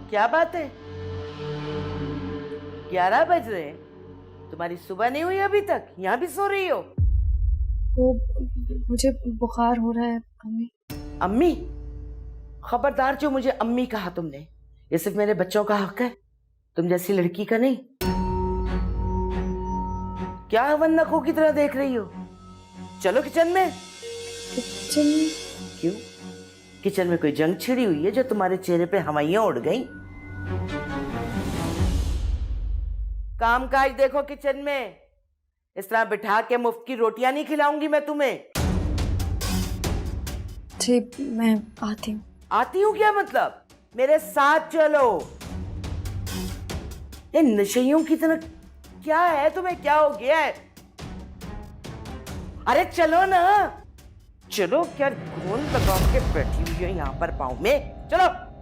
क्या बात है? 11 बज रहे हैं, तुम्हारी सुबह नहीं हुई अभी तक? यहाँ भी सो रही हो? वो मुझे बुखार हो रहा है अम्मी। अम्मी? खबरदार जो मुझे अम्मी कहा तुमने, ये सिर्फ मेरे बच्चों का हक है, तुम जैसी लड़की का नहीं। क्या हवन्नकों की तरह देख रही हो? चलो किचन में। किचन? क्यों? किचन में कोई जंग छिड़ी हुई है जो तुम्हारे चेहरे पे हवाइयां उड़ गई? काम काज देखो किचन में। इस तरह बिठा के मुफ्त की रोटियां नहीं खिलाऊंगी मैं तुम्हें। जी मैं आती हूँ। आती हूँ क्या मतलब? मेरे साथ चलो। ये नशइयों की तरह क्या है तुम्हें? क्या हो गया है? अरे चलो ना, चलो। क्या घून लगा के बैठी हुई है यहाँ पर पाँव में? चलो।